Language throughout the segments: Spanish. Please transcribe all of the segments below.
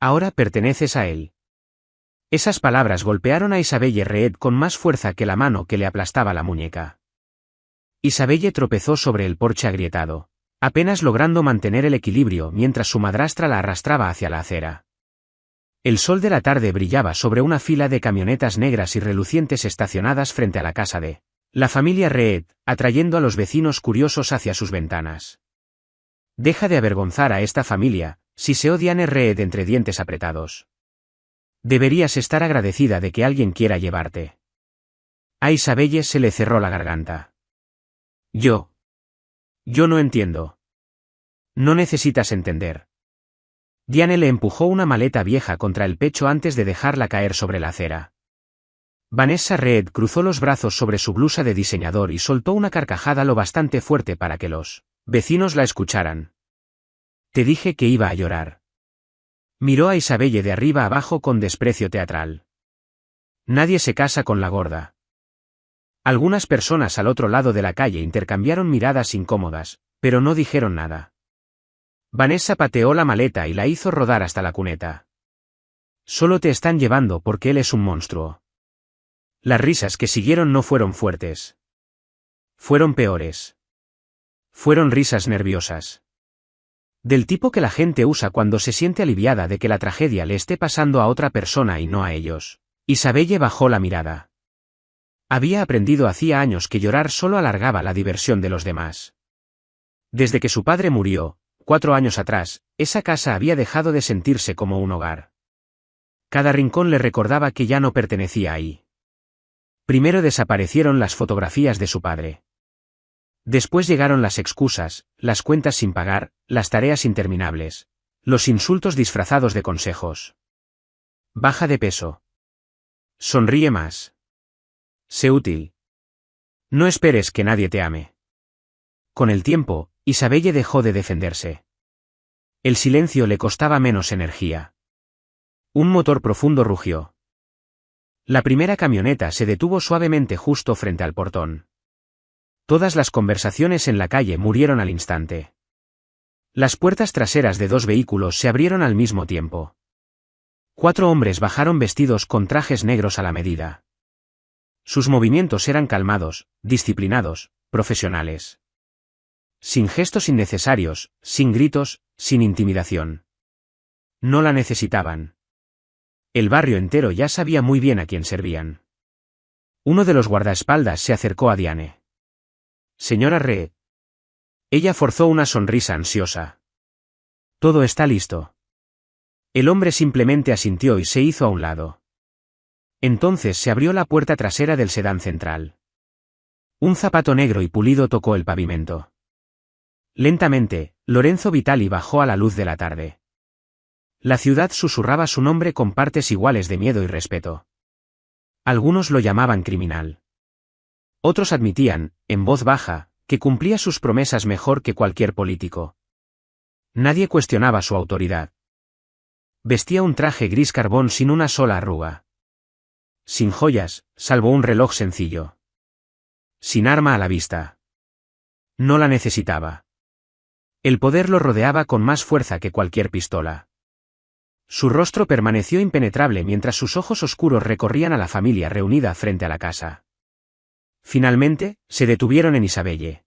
Ahora perteneces a él. Esas palabras golpearon a Isabelle Reed con más fuerza que la mano que le aplastaba la muñeca. Isabelle tropezó sobre el porche agrietado, apenas logrando mantener el equilibrio mientras su madrastra la arrastraba hacia la acera. El sol de la tarde brillaba sobre una fila de camionetas negras y relucientes estacionadas frente a la casa de la familia Reed, atrayendo a los vecinos curiosos hacia sus ventanas. Deja de avergonzar a esta familia, siseó Diane Reed entre dientes apretados. Deberías estar agradecida de que alguien quiera llevarte. A Isabelle se le cerró la garganta. Yo no entiendo. No necesitas entender. Diane le empujó una maleta vieja contra el pecho antes de dejarla caer sobre la acera. Vanessa Reed cruzó los brazos sobre su blusa de diseñador y soltó una carcajada lo bastante fuerte para que los vecinos la escucharan. Te dije que iba a llorar. Miró a Isabelle de arriba abajo con desprecio teatral. Nadie se casa con la gorda. Algunas personas al otro lado de la calle intercambiaron miradas incómodas, pero no dijeron nada. Vanessa pateó la maleta y la hizo rodar hasta la cuneta. Solo te están llevando porque él es un monstruo. Las risas que siguieron no fueron fuertes. Fueron peores. Fueron risas nerviosas. Del tipo que la gente usa cuando se siente aliviada de que la tragedia le esté pasando a otra persona y no a ellos. Isabelle bajó la mirada. Había aprendido hacía años que llorar solo alargaba la diversión de los demás. Desde que su padre murió, 4 años atrás, esa casa había dejado de sentirse como un hogar. Cada rincón le recordaba que ya no pertenecía ahí. Primero desaparecieron las fotografías de su padre. Después llegaron las excusas, las cuentas sin pagar, las tareas interminables, los insultos disfrazados de consejos. Baja de peso. Sonríe más. Sé útil. No esperes que nadie te ame. Con el tiempo, Isabelle dejó de defenderse. El silencio le costaba menos energía. Un motor profundo rugió. La primera camioneta se detuvo suavemente justo frente al portón. Todas las conversaciones en la calle murieron al instante. Las puertas traseras de 2 vehículos se abrieron al mismo tiempo. 4 hombres bajaron vestidos con trajes negros a la medida. Sus movimientos eran calmados, disciplinados, profesionales. Sin gestos innecesarios, sin gritos, sin intimidación. No la necesitaban. El barrio entero ya sabía muy bien a quién servían. Uno de los guardaespaldas se acercó a Diane. Señora Reed. Ella forzó una sonrisa ansiosa. Todo está listo. El hombre simplemente asintió y se hizo a un lado. Entonces se abrió la puerta trasera del sedán central. Un zapato negro y pulido tocó el pavimento. Lentamente, Lorenzo Vitali bajó a la luz de la tarde. La ciudad susurraba su nombre con partes iguales de miedo y respeto. Algunos lo llamaban criminal. Otros admitían, en voz baja, que cumplía sus promesas mejor que cualquier político. Nadie cuestionaba su autoridad. Vestía un traje gris carbón sin una sola arruga. Sin joyas, salvo un reloj sencillo. Sin arma a la vista. No la necesitaba. El poder lo rodeaba con más fuerza que cualquier pistola. Su rostro permaneció impenetrable mientras sus ojos oscuros recorrían a la familia reunida frente a la casa. Finalmente, se detuvieron en Isabelle.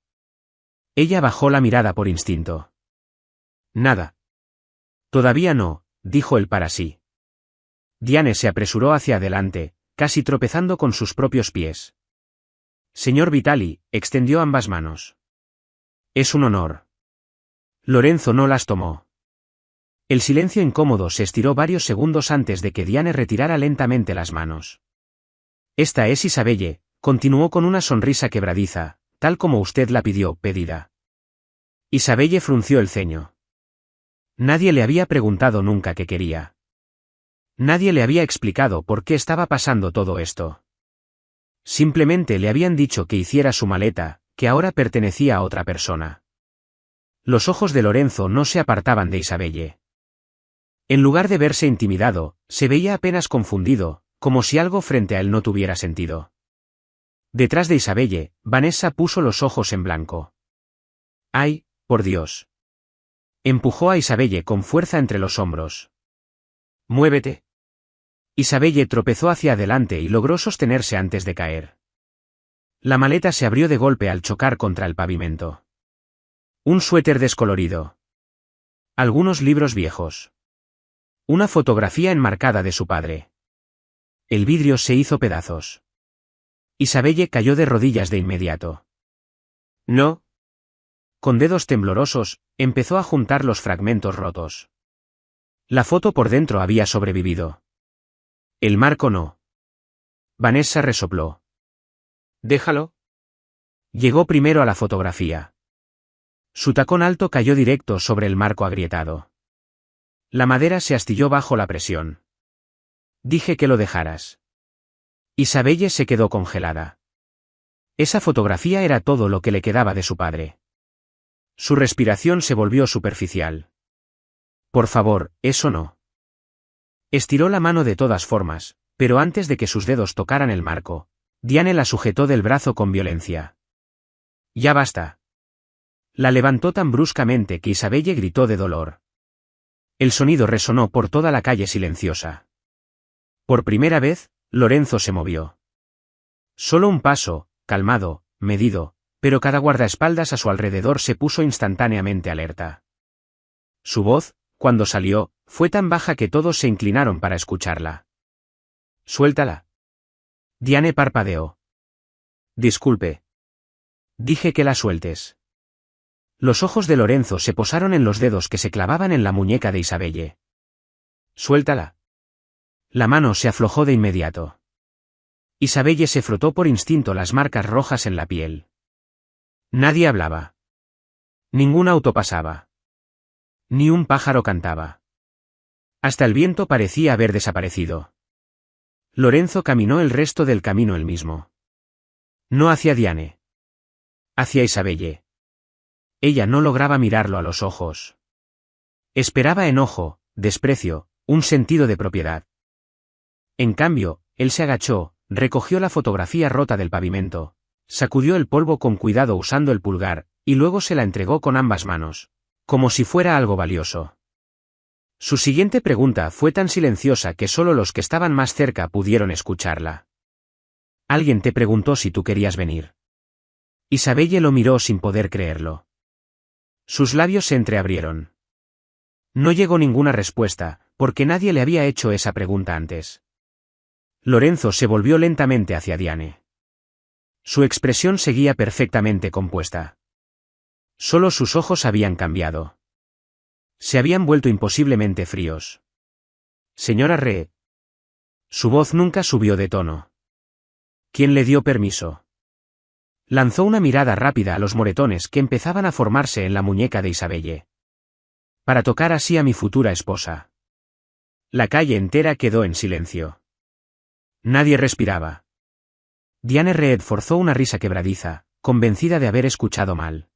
Ella bajó la mirada por instinto. Nada. Todavía no, dijo él para sí. Diane se apresuró hacia adelante, casi tropezando con sus propios pies. Señor Vitali, extendió ambas manos. Es un honor. Lorenzo no las tomó. El silencio incómodo se estiró varios segundos antes de que Diane retirara lentamente las manos. Esta es Isabelle, continuó con una sonrisa quebradiza, tal como usted la pidió, pedida. Isabelle frunció el ceño. Nadie le había preguntado nunca qué quería. Nadie le había explicado por qué estaba pasando todo esto. Simplemente le habían dicho que hiciera su maleta, que ahora pertenecía a otra persona. Los ojos de Lorenzo no se apartaban de Isabelle. En lugar de verse intimidado, se veía apenas confundido, como si algo frente a él no tuviera sentido. Detrás de Isabelle, Vanessa puso los ojos en blanco. ¡Ay, por Dios! Empujó a Isabelle con fuerza entre los hombros. Muévete. Isabelle tropezó hacia adelante y logró sostenerse antes de caer. La maleta se abrió de golpe al chocar contra el pavimento. Un suéter descolorido. Algunos libros viejos. Una fotografía enmarcada de su padre. El vidrio se hizo pedazos. Isabelle cayó de rodillas de inmediato. No. Con dedos temblorosos, empezó a juntar los fragmentos rotos. La foto por dentro había sobrevivido. El marco no. Vanessa resopló. Déjalo. Llegó primero a la fotografía. Su tacón alto cayó directo sobre el marco agrietado. La madera se astilló bajo la presión. Dije que lo dejaras. Isabelle se quedó congelada. Esa fotografía era todo lo que le quedaba de su padre. Su respiración se volvió superficial. Por favor, eso no. Estiró la mano de todas formas, pero antes de que sus dedos tocaran el marco, Diane la sujetó del brazo con violencia. Ya basta. La levantó tan bruscamente que Isabelle gritó de dolor. El sonido resonó por toda la calle silenciosa. Por primera vez, Lorenzo se movió. Solo un paso, calmado, medido, pero cada guardaespaldas a su alrededor se puso instantáneamente alerta. Su voz, cuando salió, fue tan baja que todos se inclinaron para escucharla. Suéltala. Diane parpadeó. Disculpe. Dije que la sueltes. Los ojos de Lorenzo se posaron en los dedos que se clavaban en la muñeca de Isabelle. Suéltala. La mano se aflojó de inmediato. Isabelle se frotó por instinto las marcas rojas en la piel. Nadie hablaba. Ningún auto pasaba. Ni un pájaro cantaba. Hasta el viento parecía haber desaparecido. Lorenzo caminó el resto del camino él mismo. No hacia Diane. Hacia Isabelle. Ella no lograba mirarlo a los ojos. Esperaba enojo, desprecio, un sentido de propiedad. En cambio, él se agachó, recogió la fotografía rota del pavimento, sacudió el polvo con cuidado usando el pulgar, y luego se la entregó con ambas manos, como si fuera algo valioso. Su siguiente pregunta fue tan silenciosa que solo los que estaban más cerca pudieron escucharla. Alguien te preguntó si tú querías venir. Isabelle lo miró sin poder creerlo. Sus labios se entreabrieron. No llegó ninguna respuesta, porque nadie le había hecho esa pregunta antes. Lorenzo se volvió lentamente hacia Diane. Su expresión seguía perfectamente compuesta. Solo sus ojos habían cambiado. Se habían vuelto imposiblemente fríos. Señora Reed. Su voz nunca subió de tono. ¿Quién le dio permiso? Lanzó una mirada rápida a los moretones que empezaban a formarse en la muñeca de Isabelle. Para tocar así a mi futura esposa. La calle entera quedó en silencio. Nadie respiraba. Diane Reed forzó una risa quebradiza, convencida de haber escuchado mal.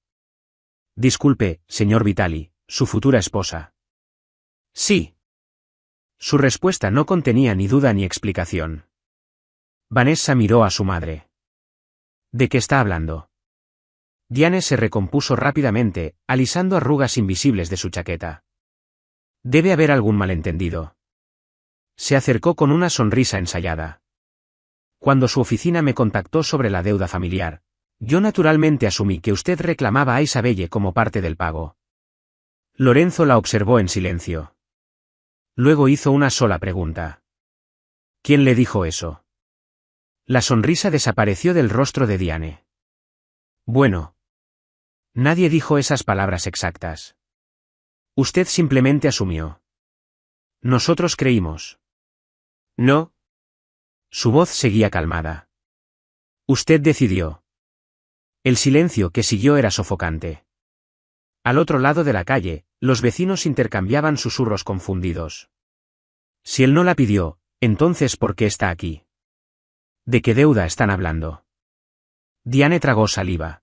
Disculpe, señor Vitali, su futura esposa. Sí. Su respuesta no contenía ni duda ni explicación. Vanessa miró a su madre. ¿De qué está hablando? Diane se recompuso rápidamente, alisando arrugas invisibles de su chaqueta. Debe haber algún malentendido. Se acercó con una sonrisa ensayada. Cuando su oficina me contactó sobre la deuda familiar, yo naturalmente asumí que usted reclamaba a Isabelle como parte del pago. Lorenzo la observó en silencio. Luego hizo una sola pregunta. ¿Quién le dijo eso? La sonrisa desapareció del rostro de Diane. Bueno. Nadie dijo esas palabras exactas. Usted simplemente asumió. Nosotros creímos. No. Su voz seguía calmada. Usted decidió. El silencio que siguió era sofocante. Al otro lado de la calle, los vecinos intercambiaban susurros confundidos. Si él no la pidió, entonces ¿por qué está aquí? ¿De qué deuda están hablando? Diane tragó saliva.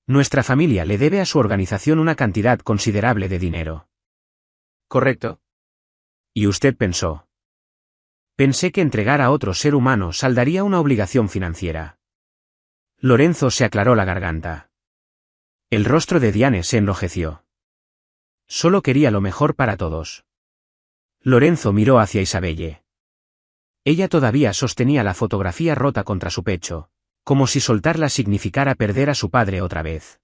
Nuestra familia le debe a su organización una cantidad considerable de dinero. ¿Correcto? ¿Y usted pensó? Pensé que entregar a otro ser humano saldaría una obligación financiera. Lorenzo se aclaró la garganta. El rostro de Diane se enrojeció. Solo quería lo mejor para todos. Lorenzo miró hacia Isabelle. Ella todavía sostenía la fotografía rota contra su pecho, como si soltarla significara perder a su padre otra vez.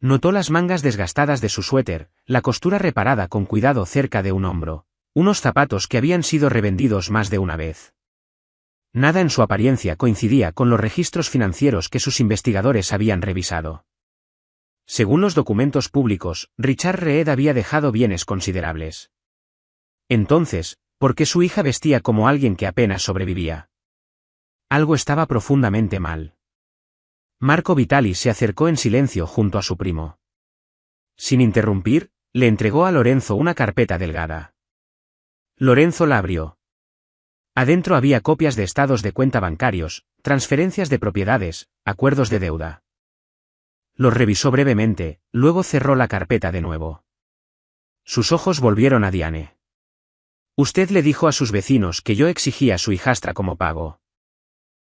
Notó las mangas desgastadas de su suéter, la costura reparada con cuidado cerca de un hombro, unos zapatos que habían sido revendidos más de una vez. Nada en su apariencia coincidía con los registros financieros que sus investigadores habían revisado. Según los documentos públicos, Richard Reed había dejado bienes considerables. Entonces, ¿por qué su hija vestía como alguien que apenas sobrevivía? Algo estaba profundamente mal. Marco Vitali se acercó en silencio junto a su primo. Sin interrumpir, le entregó a Lorenzo una carpeta delgada. Lorenzo la abrió. Adentro había copias de estados de cuenta bancarios, transferencias de propiedades, acuerdos de deuda. Los revisó brevemente, luego cerró la carpeta de nuevo. Sus ojos volvieron a Diane. Usted le dijo a sus vecinos que yo exigía a su hijastra como pago.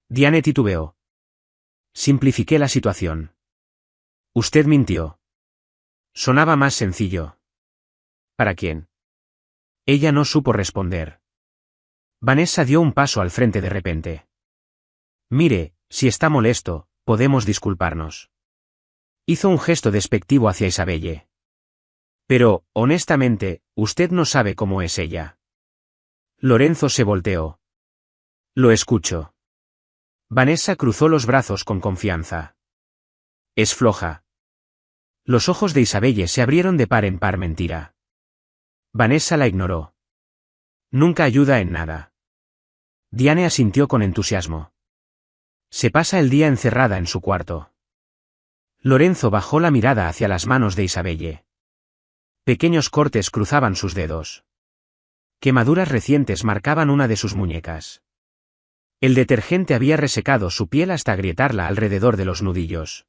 Diane titubeó. Simplifiqué la situación. Usted mintió. Sonaba más sencillo. ¿Para quién? Ella no supo responder. Vanessa dio un paso al frente de repente. Mire, si está molesto, podemos disculparnos. Hizo un gesto despectivo hacia Isabelle. Pero, honestamente, usted no sabe cómo es ella. Lorenzo se volteó. Lo escucho. Vanessa cruzó los brazos con confianza. Es floja. Los ojos de Isabelle se abrieron de par en par. Mentira. Vanessa la ignoró. Nunca ayuda en nada. Diane asintió con entusiasmo. Se pasa el día encerrada en su cuarto. Lorenzo bajó la mirada hacia las manos de Isabelle. Pequeños cortes cruzaban sus dedos. Quemaduras recientes marcaban una de sus muñecas. El detergente había resecado su piel hasta agrietarla alrededor de los nudillos.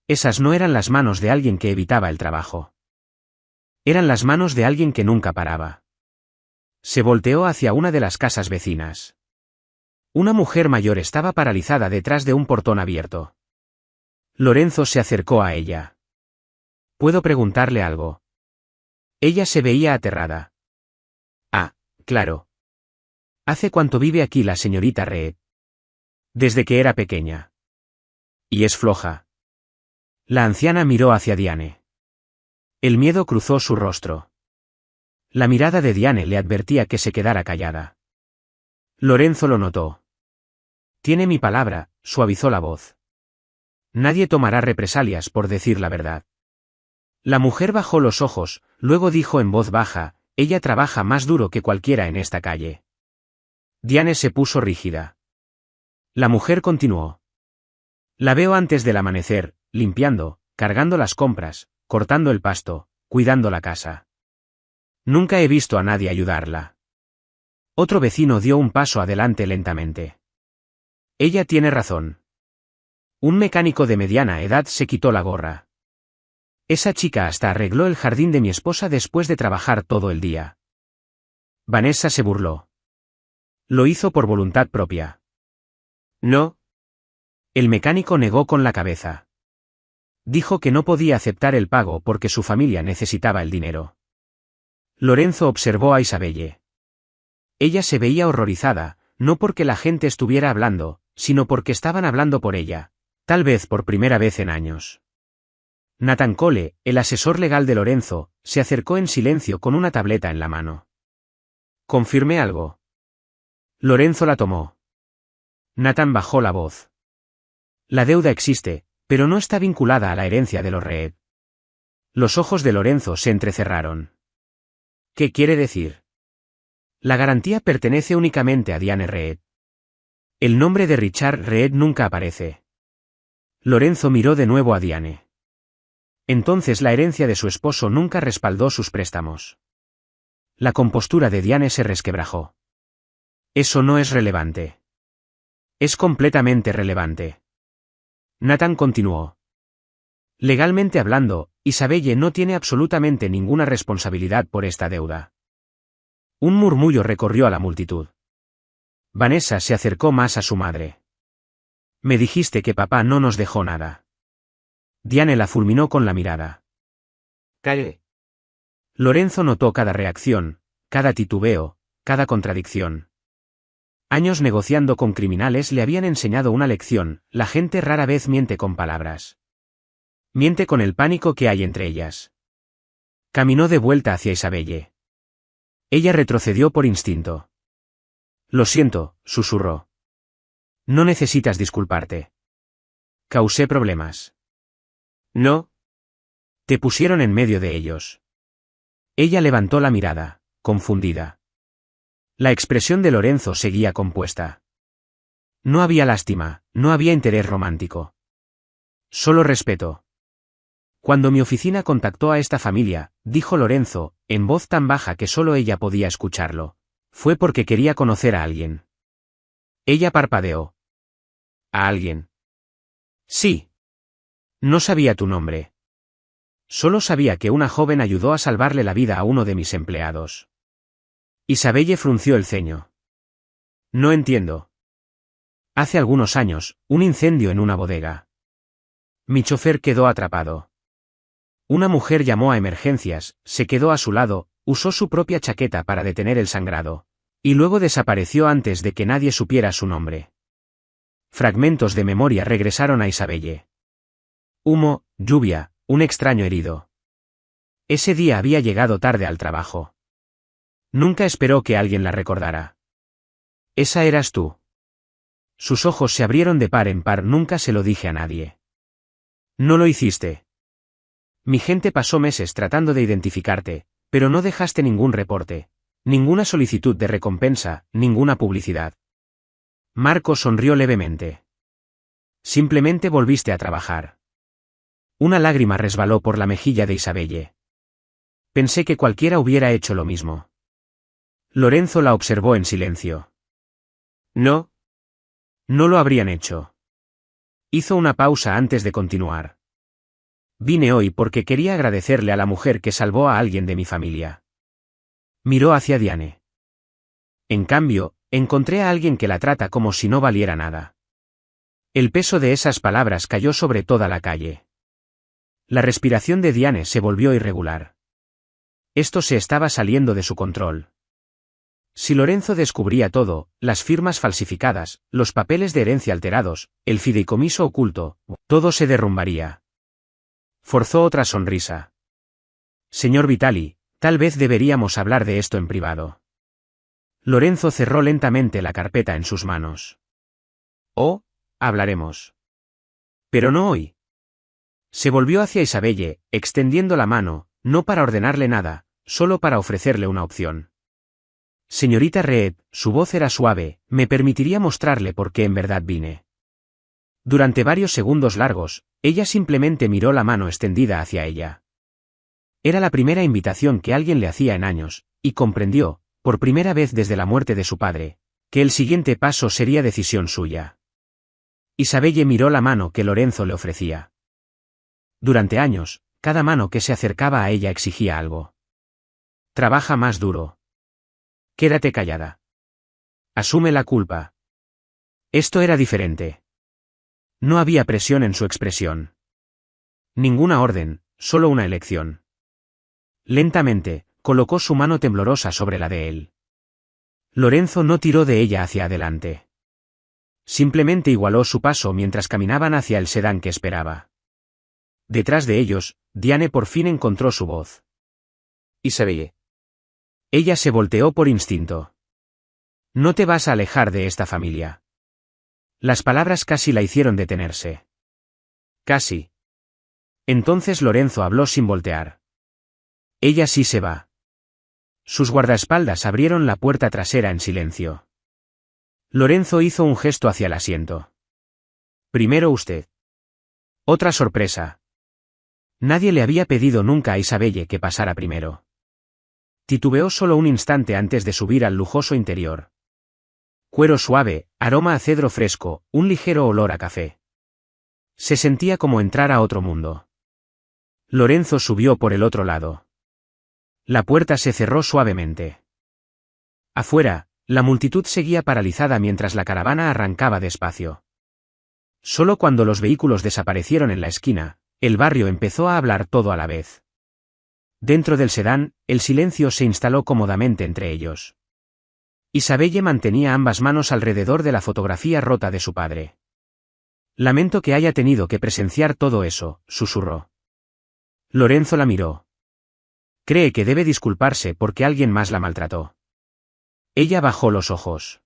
Esas no eran las manos de alguien que evitaba el trabajo. Eran las manos de alguien que nunca paraba. Se volteó hacia una de las casas vecinas. Una mujer mayor estaba paralizada detrás de un portón abierto. Lorenzo se acercó a ella. ¿Puedo preguntarle algo? Ella se veía aterrada. Ah, claro. ¿Hace cuánto vive aquí la señorita Reed? Desde que era pequeña. ¿Y es floja? La anciana miró hacia Diane. El miedo cruzó su rostro. La mirada de Diane le advertía que se quedara callada. Lorenzo lo notó. Tiene mi palabra, suavizó la voz. Nadie tomará represalias por decir la verdad. La mujer bajó los ojos, luego dijo en voz baja, ella trabaja más duro que cualquiera en esta calle. Diane se puso rígida. La mujer continuó. La veo antes del amanecer, limpiando, cargando las compras, cortando el pasto, cuidando la casa. Nunca he visto a nadie ayudarla. Otro vecino dio un paso adelante lentamente. Ella tiene razón. Un mecánico de mediana edad se quitó la gorra. Esa chica hasta arregló el jardín de mi esposa después de trabajar todo el día. Vanessa se burló. Lo hizo por voluntad propia. No. El mecánico negó con la cabeza. Dijo que no podía aceptar el pago porque su familia necesitaba el dinero. Lorenzo observó a Isabelle. Ella se veía horrorizada, no porque la gente estuviera hablando, sino porque estaban hablando por ella, tal vez por primera vez en años. Nathan Cole, el asesor legal de Lorenzo, se acercó en silencio con una tableta en la mano. ¿Confirmé algo? Lorenzo la tomó. Nathan bajó la voz. La deuda existe, pero no está vinculada a la herencia de los Reed. Los ojos de Lorenzo se entrecerraron. ¿Qué quiere decir? La garantía pertenece únicamente a Diane Reed. El nombre de Richard Reed nunca aparece. Lorenzo miró de nuevo a Diane. Entonces la herencia de su esposo nunca respaldó sus préstamos. La compostura de Diane se resquebrajó. Eso no es relevante. Es completamente relevante. Nathan continuó. Legalmente hablando, Isabelle no tiene absolutamente ninguna responsabilidad por esta deuda. Un murmullo recorrió a la multitud. Vanessa se acercó más a su madre. Me dijiste que papá no nos dejó nada. Diane la fulminó con la mirada. Calle. Lorenzo notó cada reacción, cada titubeo, cada contradicción. Años negociando con criminales le habían enseñado una lección: la gente rara vez miente con palabras. Miente con el pánico que hay entre ellas. Caminó de vuelta hacia Isabelle. Ella retrocedió por instinto. Lo siento, susurró. No necesitas disculparte. Causé problemas. No. Te pusieron en medio de ellos. Ella levantó la mirada, confundida. La expresión de Lorenzo seguía compuesta. No había lástima, no había interés romántico. Solo respeto. Cuando mi oficina contactó a esta familia, dijo Lorenzo, en voz tan baja que solo ella podía escucharlo, fue porque quería conocer a alguien. Ella parpadeó. ¿A alguien? Sí. No sabía tu nombre. Solo sabía que una joven ayudó a salvarle la vida a uno de mis empleados. Isabelle frunció el ceño. No entiendo. Hace algunos años, un incendio en una bodega. Mi chofer quedó atrapado. Una mujer llamó a emergencias, se quedó a su lado, usó su propia chaqueta para detener el sangrado. Y luego desapareció antes de que nadie supiera su nombre. Fragmentos de memoria regresaron a Isabelle. Humo, lluvia, un extraño herido. Ese día había llegado tarde al trabajo. Nunca esperó que alguien la recordara. Esa eras tú. Sus ojos se abrieron de par en par. Nunca se lo dije a nadie. No lo hiciste. Mi gente pasó meses tratando de identificarte, pero no dejaste ningún reporte, ninguna solicitud de recompensa, ninguna publicidad. Marco sonrió levemente. Simplemente volviste a trabajar. Una lágrima resbaló por la mejilla de Isabelle. Pensé que cualquiera hubiera hecho lo mismo. Lorenzo la observó en silencio. No. No lo habrían hecho. Hizo una pausa antes de continuar. Vine hoy porque quería agradecerle a la mujer que salvó a alguien de mi familia. Miró hacia Diane. En cambio, encontré a alguien que la trata como si no valiera nada. El peso de esas palabras cayó sobre toda la calle. La respiración de Diane se volvió irregular. Esto se estaba saliendo de su control. Si Lorenzo descubría todo, las firmas falsificadas, los papeles de herencia alterados, el fideicomiso oculto, todo se derrumbaría. Forzó otra sonrisa. Señor Vitali, tal vez deberíamos hablar de esto en privado. Lorenzo cerró lentamente la carpeta en sus manos. Oh, hablaremos. Pero no hoy. Se volvió hacia Isabelle, extendiendo la mano, no para ordenarle nada, solo para ofrecerle una opción. Señorita Reed, su voz era suave, me permitiría mostrarle por qué en verdad vine. Durante varios segundos largos, ella simplemente miró la mano extendida hacia ella. Era la primera invitación que alguien le hacía en años, y comprendió, por primera vez desde la muerte de su padre, que el siguiente paso sería decisión suya. Isabelle miró la mano que Lorenzo le ofrecía. Durante años, cada mano que se acercaba a ella exigía algo. Trabaja más duro. Quédate callada. Asume la culpa. Esto era diferente. No había presión en su expresión. Ninguna orden, solo una elección. Lentamente, colocó su mano temblorosa sobre la de él. Lorenzo no tiró de ella hacia adelante. Simplemente igualó su paso mientras caminaban hacia el sedán que esperaba. Detrás de ellos, Diane por fin encontró su voz. Isabelle. Ella se volteó por instinto. No te vas a alejar de esta familia. Las palabras casi la hicieron detenerse. Casi. Entonces Lorenzo habló sin voltear. Ella sí se va. Sus guardaespaldas abrieron la puerta trasera en silencio. Lorenzo hizo un gesto hacia el asiento. Primero usted. Otra sorpresa. Nadie le había pedido nunca a Isabelle que pasara primero. Titubeó solo un instante antes de subir al lujoso interior. Cuero suave, aroma a cedro fresco, un ligero olor a café. Se sentía como entrar a otro mundo. Lorenzo subió por el otro lado. La puerta se cerró suavemente. Afuera, la multitud seguía paralizada mientras la caravana arrancaba despacio. Solo cuando los vehículos desaparecieron en la esquina, el barrio empezó a hablar todo a la vez. Dentro del sedán, el silencio se instaló cómodamente entre ellos. Isabelle mantenía ambas manos alrededor de la fotografía rota de su padre. Lamento que haya tenido que presenciar todo eso, susurró. Lorenzo la miró. Cree que debe disculparse porque alguien más la maltrató. Ella bajó los ojos.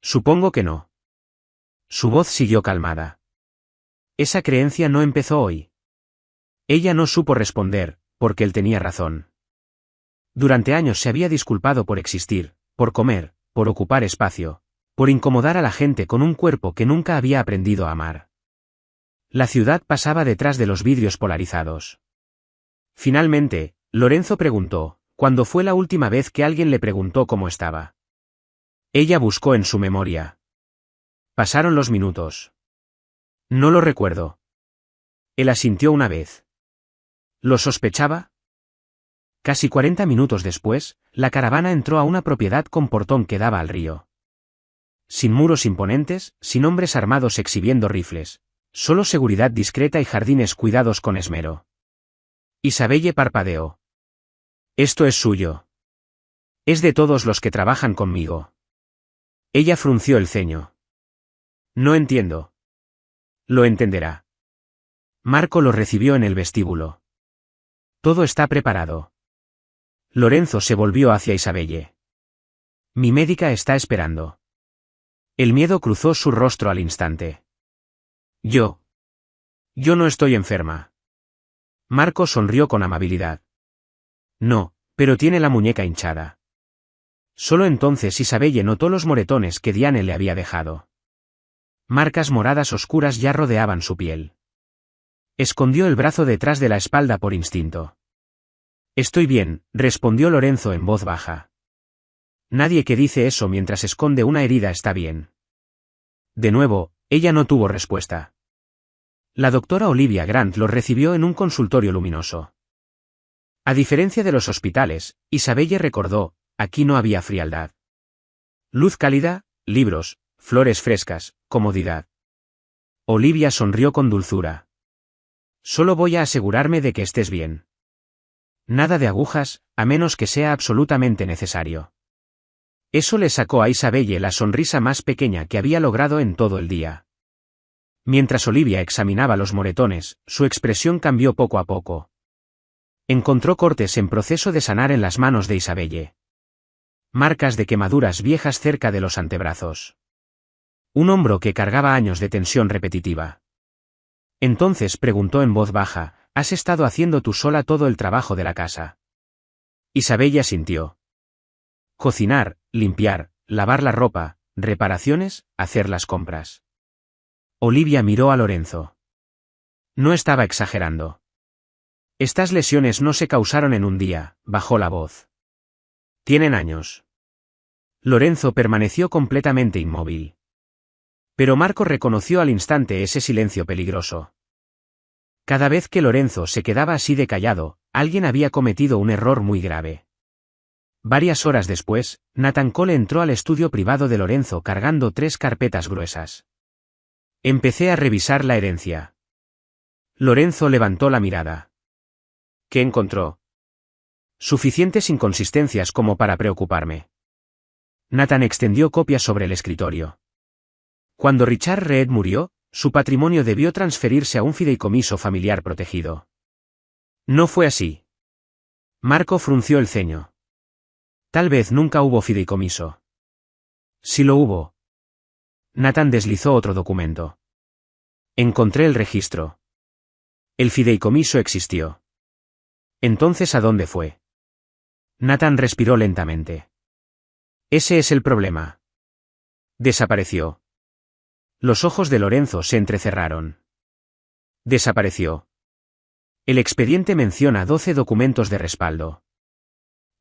Supongo que no. Su voz siguió calmada. Esa creencia no empezó hoy. Ella no supo responder, porque él tenía razón. Durante años se había disculpado por existir, por comer, por ocupar espacio, por incomodar a la gente con un cuerpo que nunca había aprendido a amar. La ciudad pasaba detrás de los vidrios polarizados. Finalmente, Lorenzo preguntó, ¿cuándo fue la última vez que alguien le preguntó cómo estaba? Ella buscó en su memoria. Pasaron los minutos. No lo recuerdo. Él asintió una vez. ¿Lo sospechaba? Casi 40 minutos después, la caravana entró a una propiedad con portón que daba al río. Sin muros imponentes, sin hombres armados exhibiendo rifles, solo seguridad discreta y jardines cuidados con esmero. Isabelle parpadeó. Esto es suyo. Es de todos los que trabajan conmigo. Ella frunció el ceño. No entiendo. Lo entenderá. Marco lo recibió en el vestíbulo. Todo está preparado. Lorenzo se volvió hacia Isabelle. Mi médica está esperando. El miedo cruzó su rostro al instante. Yo no estoy enferma. Marco sonrió con amabilidad. No, pero tiene la muñeca hinchada. Solo entonces Isabelle notó los moretones que Diane le había dejado. Marcas moradas oscuras ya rodeaban su piel. Escondió el brazo detrás de la espalda por instinto. Estoy bien, respondió Lorenzo en voz baja. Nadie que dice eso mientras esconde una herida está bien. De nuevo, ella no tuvo respuesta. La doctora Olivia Grant lo recibió en un consultorio luminoso. A diferencia de los hospitales, Isabelle recordó, aquí no había frialdad. Luz cálida, libros, flores frescas, comodidad. Olivia sonrió con dulzura. Solo voy a asegurarme de que estés bien. Nada de agujas, a menos que sea absolutamente necesario. Eso le sacó a Isabelle la sonrisa más pequeña que había logrado en todo el día. Mientras Olivia examinaba los moretones, su expresión cambió poco a poco. Encontró cortes en proceso de sanar en las manos de Isabelle. Marcas de quemaduras viejas cerca de los antebrazos. Un hombro que cargaba años de tensión repetitiva. Entonces preguntó en voz baja, ¿has estado haciendo tú sola todo el trabajo de la casa? Isabelle asintió. Cocinar, limpiar, lavar la ropa, reparaciones, hacer las compras. Olivia miró a Lorenzo. No estaba exagerando. Estas lesiones no se causaron en un día, bajó la voz. Tienen años. Lorenzo permaneció completamente inmóvil. Pero Marco reconoció al instante ese silencio peligroso. Cada vez que Lorenzo se quedaba así de callado, alguien había cometido un error muy grave. Varias horas después, Nathan Cole entró al estudio privado de Lorenzo cargando 3 carpetas gruesas. Empecé a revisar la herencia. Lorenzo levantó la mirada. ¿Qué encontró? Suficientes inconsistencias como para preocuparme. Nathan extendió copias sobre el escritorio. Cuando Richard Reed murió, su patrimonio debió transferirse a un fideicomiso familiar protegido. No fue así. Marco frunció el ceño. Tal vez nunca hubo fideicomiso. Si lo hubo. Nathan deslizó otro documento. Encontré el registro. El fideicomiso existió. Entonces, ¿a dónde fue? Nathan respiró lentamente. Ese es el problema. Desapareció. Los ojos de Lorenzo se entrecerraron. Desapareció. El expediente menciona 12 documentos de respaldo.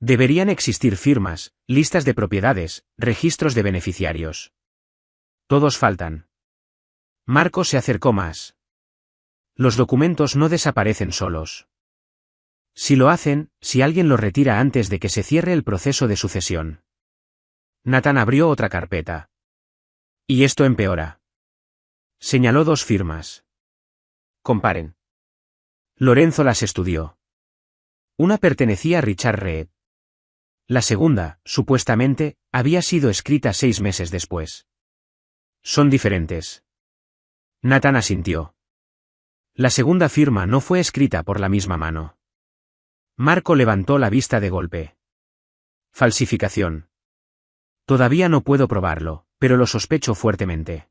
Deberían existir firmas, listas de propiedades, registros de beneficiarios. Todos faltan. Marco se acercó más. Los documentos no desaparecen solos. Si lo hacen, si alguien los retira antes de que se cierre el proceso de sucesión. Nathan abrió otra carpeta. Y esto empeora. Señaló 2 firmas. Comparen. Lorenzo las estudió. Una pertenecía a Richard Reed. La segunda, supuestamente, había sido escrita 6 meses después. Son diferentes. Nathan asintió. La segunda firma no fue escrita por la misma mano. Marco levantó la vista de golpe. Falsificación. Todavía no puedo probarlo, pero lo sospecho fuertemente.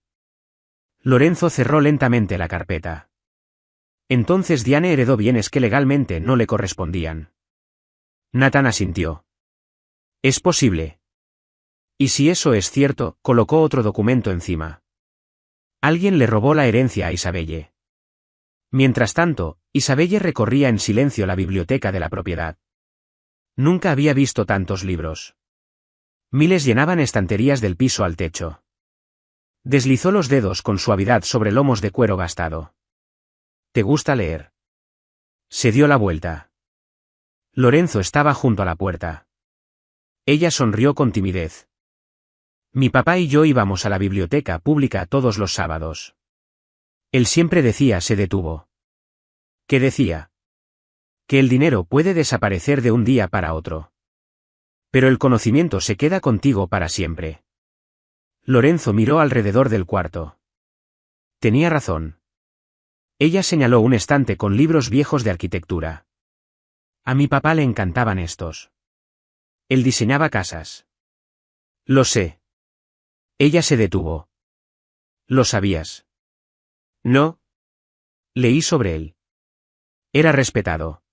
Lorenzo cerró lentamente la carpeta. Entonces Diane heredó bienes que legalmente no le correspondían. Nathan asintió. Es posible. Y si eso es cierto, colocó otro documento encima. Alguien le robó la herencia a Isabelle. Mientras tanto, Isabelle recorría en silencio la biblioteca de la propiedad. Nunca había visto tantos libros. Miles llenaban estanterías del piso al techo. Deslizó los dedos con suavidad sobre lomos de cuero gastado. ¿Te gusta leer? Se dio la vuelta. Lorenzo estaba junto a la puerta. Ella sonrió con timidez. Mi papá y yo íbamos a la biblioteca pública todos los sábados. Él siempre decía, se detuvo. ¿Qué decía? Que el dinero puede desaparecer de un día para otro. Pero el conocimiento se queda contigo para siempre. Lorenzo miró alrededor del cuarto. Tenía razón. Ella señaló un estante con libros viejos de arquitectura. A mi papá le encantaban estos. Él diseñaba casas. Lo sé. Ella se detuvo. ¿Lo sabías? No. Leí sobre él. Era respetado.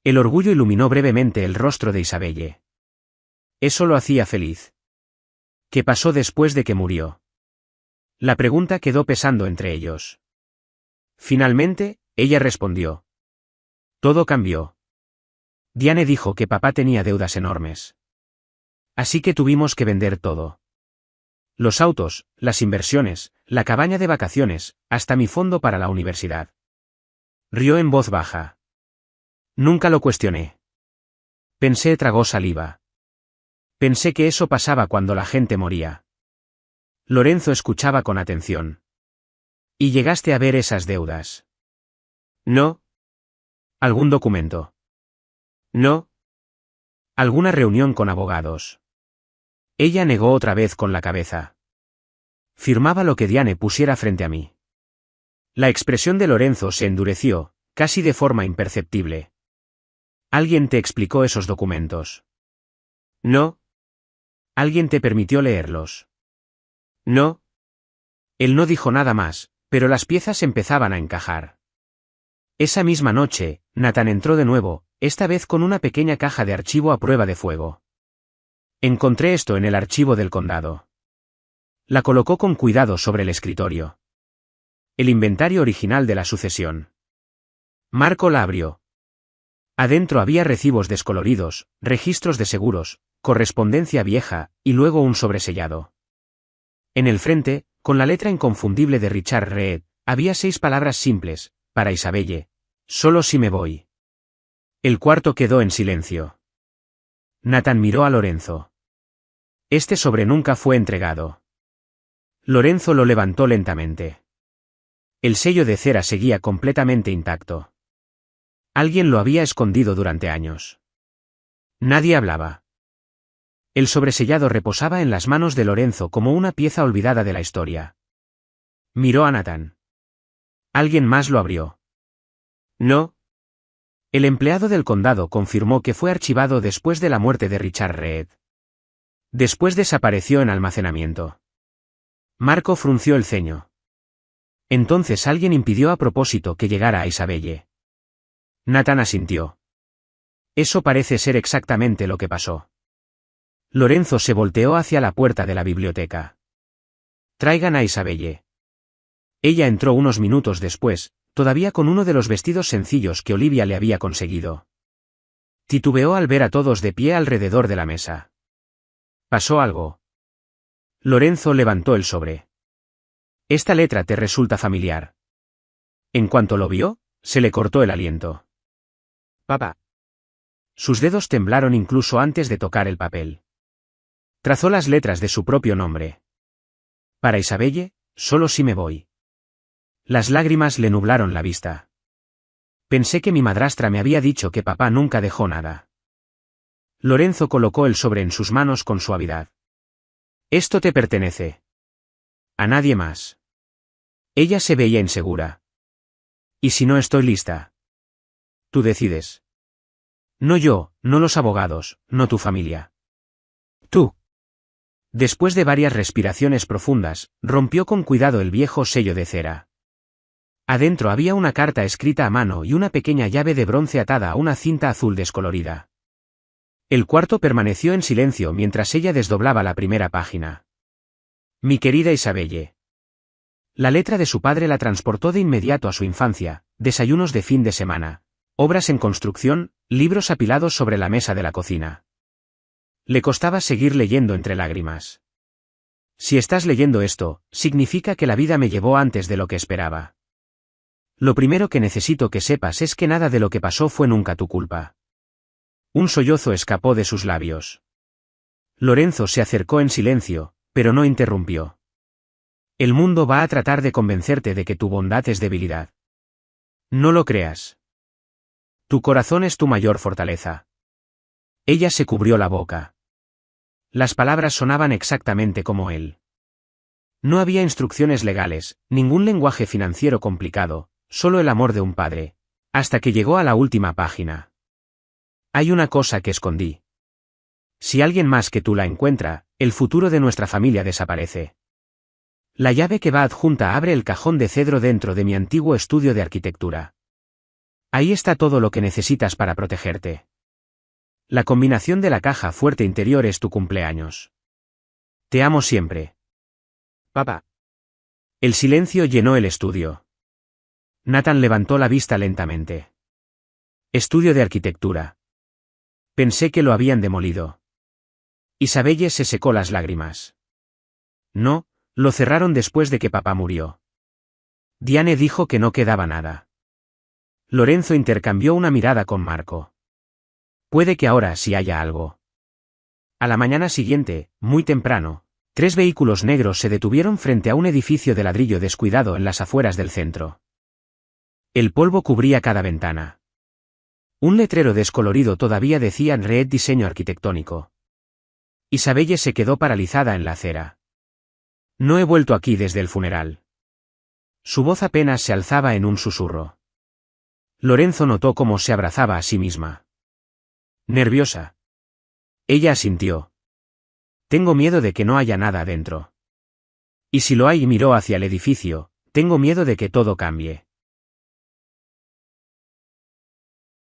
El orgullo iluminó brevemente el rostro de Isabelle. Eso lo hacía feliz. ¿Qué pasó después de que murió? La pregunta quedó pesando entre ellos. Finalmente, ella respondió. Todo cambió. Diane dijo que papá tenía deudas enormes. Así que tuvimos que vender todo. Los autos, las inversiones, la cabaña de vacaciones, hasta mi fondo para la universidad. Rió en voz baja. Nunca lo cuestioné. Pensé, tragó saliva. Pensé que eso pasaba cuando la gente moría. Lorenzo escuchaba con atención. ¿Y llegaste a ver esas deudas? No. ¿Algún documento? No. ¿Alguna reunión con abogados? Ella negó otra vez con la cabeza. Firmaba lo que Diane pusiera frente a mí. La expresión de Lorenzo se endureció, casi de forma imperceptible. ¿Alguien te explicó esos documentos? No. ¿Alguien te permitió leerlos? No. Él no dijo nada más, pero las piezas empezaban a encajar. Esa misma noche, Nathan entró de nuevo, esta vez con una pequeña caja de archivo a prueba de fuego. Encontré esto en el archivo del condado. La colocó con cuidado sobre el escritorio. El inventario original de la sucesión. Marco la abrió. Adentro había recibos descoloridos, registros de seguros, correspondencia vieja, y luego un sobresellado. En el frente, con la letra inconfundible de Richard Reed, había 6 palabras simples, para Isabelle. Solo si me voy. El cuarto quedó en silencio. Nathan miró a Lorenzo. Este sobre nunca fue entregado. Lorenzo lo levantó lentamente. El sello de cera seguía completamente intacto. Alguien lo había escondido durante años. Nadie hablaba. El sobresellado reposaba en las manos de Lorenzo como una pieza olvidada de la historia. Miró a Nathan. ¿Alguien más lo abrió? No. El empleado del condado confirmó que fue archivado después de la muerte de Richard Reed. Después desapareció en almacenamiento. Marco frunció el ceño. Entonces alguien impidió a propósito que llegara a Isabelle. Nathan asintió. Eso parece ser exactamente lo que pasó. Lorenzo se volteó hacia la puerta de la biblioteca. Traigan a Isabelle. Ella entró unos minutos después, todavía con uno de los vestidos sencillos que Olivia le había conseguido. Titubeó al ver a todos de pie alrededor de la mesa. ¿Pasó algo? Lorenzo levantó el sobre. Esta letra te resulta familiar. En cuanto lo vio, se le cortó el aliento. Papá. Sus dedos temblaron incluso antes de tocar el papel. Trazó las letras de su propio nombre. Para Isabelle, solo si me voy. Las lágrimas le nublaron la vista. Pensé que mi madrastra me había dicho que papá nunca dejó nada. Lorenzo colocó el sobre en sus manos con suavidad. Esto te pertenece. A nadie más. Ella se veía insegura. ¿Y si no estoy lista? Tú decides. No yo, no los abogados, no tu familia. Tú. Después de varias respiraciones profundas, rompió con cuidado el viejo sello de cera. Adentro había una carta escrita a mano y una pequeña llave de bronce atada a una cinta azul descolorida. El cuarto permaneció en silencio mientras ella desdoblaba la primera página. Mi querida Isabelle. La letra de su padre la transportó de inmediato a su infancia, desayunos de fin de semana, obras en construcción, libros apilados sobre la mesa de la cocina. Le costaba seguir leyendo entre lágrimas. Si estás leyendo esto, significa que la vida me llevó antes de lo que esperaba. Lo primero que necesito que sepas es que nada de lo que pasó fue nunca tu culpa. Un sollozo escapó de sus labios. Lorenzo se acercó en silencio, pero no interrumpió. El mundo va a tratar de convencerte de que tu bondad es debilidad. No lo creas. Tu corazón es tu mayor fortaleza. Ella se cubrió la boca. Las palabras sonaban exactamente como él. No había instrucciones legales, ningún lenguaje financiero complicado, solo el amor de un padre. Hasta que llegó a la última página. Hay una cosa que escondí. Si alguien más que tú la encuentra, el futuro de nuestra familia desaparece. La llave que va adjunta abre el cajón de cedro dentro de mi antiguo estudio de arquitectura. Ahí está todo lo que necesitas para protegerte. La combinación de la caja fuerte interior es tu cumpleaños. Te amo siempre. Papá. El silencio llenó el estudio. Nathan levantó la vista lentamente. Estudio de arquitectura. Pensé que lo habían demolido. Isabelle se secó las lágrimas. No, lo cerraron después de que papá murió. Diane dijo que no quedaba nada. Lorenzo intercambió una mirada con Marco. Puede que ahora sí haya algo. A la mañana siguiente, muy temprano, 3 vehículos negros se detuvieron frente a un edificio de ladrillo descuidado en las afueras del centro. El polvo cubría cada ventana. Un letrero descolorido todavía decía Red Diseño Arquitectónico. Isabelle se quedó paralizada en la acera. No he vuelto aquí desde el funeral. Su voz apenas se alzaba en un susurro. Lorenzo notó cómo se abrazaba a sí misma. Nerviosa. Ella asintió. Tengo miedo de que no haya nada adentro. Y si lo hay, miró hacia el edificio, tengo miedo de que todo cambie.